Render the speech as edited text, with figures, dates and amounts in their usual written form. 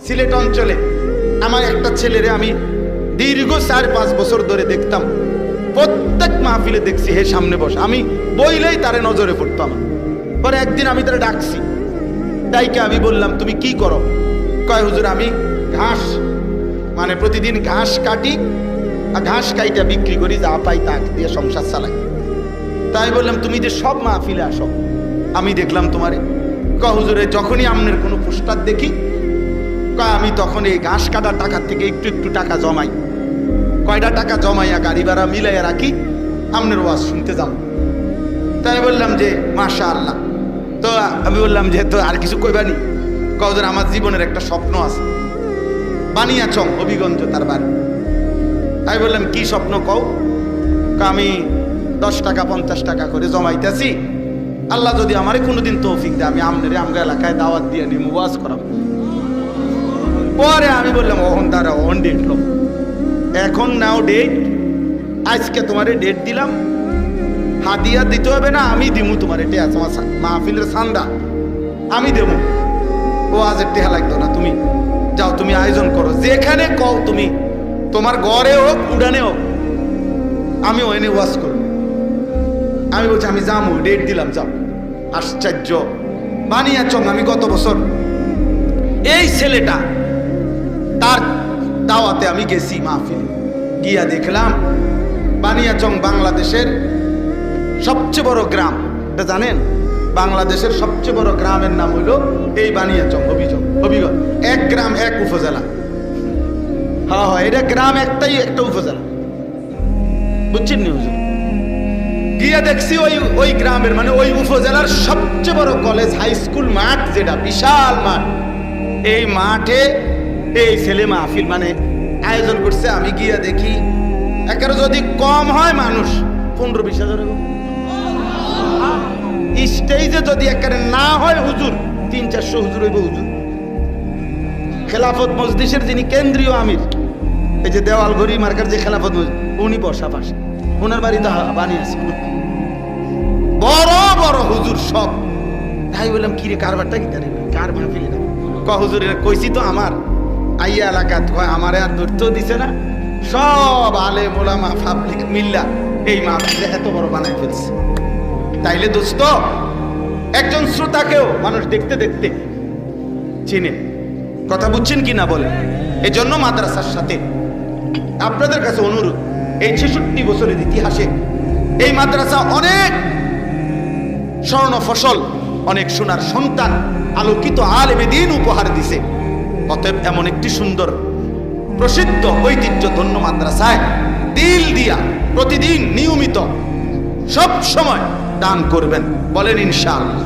সিলেট অঞ্চলে আমার একটা ছেলেরে আমি দীর্ঘ 4-5 বছর ধরে দেখতাম, প্রত্যেক মাহফিলে দেখছি হে সামনে বস, আমি বইলেই তারে নজরে পড়তো আমার। পরে একদিন আমি তারে ডাকছি, ডাইকে আমি বললাম তুমি কি করো? কয় হুজুর আমি ঘাস, মানে প্রতিদিন ঘাস কাটি আর ঘাস কাইটা বিক্রি করি, যা পাই তা দিয়ে সংসার চালাই। তাই বললাম তুমি যে সব মাহফিলে আসো, আমি দেখলাম তোমারে। কয় হুজুর যখনই আমনের কোনো পোস্টার দেখি, কয় আমি তখন এই ঘাস কাটার টাকার থেকে একটু একটু টাকা জমাই, কয়টা টাকা জমাইয়া গাড়ি ভাড়া মিলাইয়া রাখি, আমনের ওয়াজ শুনতে যাও। তাই বললাম যে মাশাআল্লাহ। তো আমি বললাম যে তো আর কিছু কইবানি? কওদের আমার জীবনের একটা স্বপ্ন আছে, বানিয়াচং হবিগঞ্জ তার বাড়ি। আমি বললাম কি স্বপ্ন কও? আমি 10 টাকা 50 টাকা করে জমাইতেছি, আল্লাহ যদি আমারে কোনোদিন তৌফিক দেয় আমি আমনেরে আমগা এলাকায় দাওয়াত দিয়ে নিয়ে ওয়াজ করাবো। পরে আমি বললাম ওহন দাঁড়া, ওহন ডেট লো, এখন নাও ডেট, আজকে তোমারে ডেট দিলাম, হাদিয়া দিতে হবে না, আমি দিমু তোমার, এটা তোমার মাহফিলের সান্দা আমি দেবো। ও আজের টেহা লাগতো না, তুমি যাও, তুমি আয়োজন করো, যেখানে কও তুমি, তোমার ঘরে হোক উড়ানে হোক, আমি ওখানে ওয়াজ করবো। আমি বলছি আমি যাবো, ডেট দিলাম, যাও। আশ্চর্য, বানিয়াচং আমি গত বছর এই ছেলেটা তার দাওয়াতে আমি গেছি মাহফিলে, গিয়া দেখলাম বানিয়াচং বাংলাদেশের সবচেয়ে বড় গ্রাম, এটা জানেন? বাংলাদেশের সবচেয়ে বড় গ্রামের নাম হইল এই বানিয়াচং হবিগঞ্জ। এক গ্রাম এক উপজেলা। হ্যাঁ হ্যাঁ, এটা গ্রাম একটাই, একটা উপজেলা, বুঝছেন নি হুজুর? গিয়া দেখছি ওই গ্রামের মানে ওই উপজেলার সবচেয়ে বড় কলেজ হাই স্কুল মাঠ, যেটা বিশাল মাঠ, এই মাঠে এই ছেলে মাহফিল মানে আয়োজন করছে। আমি গিয়া দেখি একেবারে যদি কম হয় মানুষ 15-20 হাজার, স্টেজে যদি একেবারে না হয় হুজুর 300-400 হুজুর হইব। হুজুর খেলাফত মজলিসের যিনি কেন্দ্রীয় আমির, এই যে দেওয়ালঘড়ি মার্কার যে খেলাফত মজলিস, উনি বসা পাশে, ওনার বাড়িতে বানিয়েছে বড় বড় হুজুর সব। তাই বললাম কিরে কারবারটা কি তারে, কার মাহফিল এটা? ক হুজুর কইছি তো আমার আইয়া এলাকা, আমারে আর ধরতেও দিছে না, সব আলেম ওলামা পাবলিক মিল্লা এই মাহফিলে এত বড় বানাই ফেলছে। তাইলে দোস্ত একজন শ্রোতাকেও মানুষ দেখতে দেখতে চিনে। কথা বুঝছেন কি না বলেন? এই জন্য মাদ্রাসার সাথে আপনাদের কাছে অনুরোধ, এই 66 বছরের ইতিহাসে এই মাদ্রাসা অনেক স্বর্ণ ফসল, অনেক সোনার সন্তান, আলোকিত আলেমে দ্বীন উপহার দিছে। অতএব এমন একটি সুন্দর প্রসিদ্ধ ঐতিহ্য ধন্য মাদ্রাসায় দিল দিয়া প্রতিদিন নিয়মিত সব সময় দান করবেন, বলেন ইনশাআল্লাহ।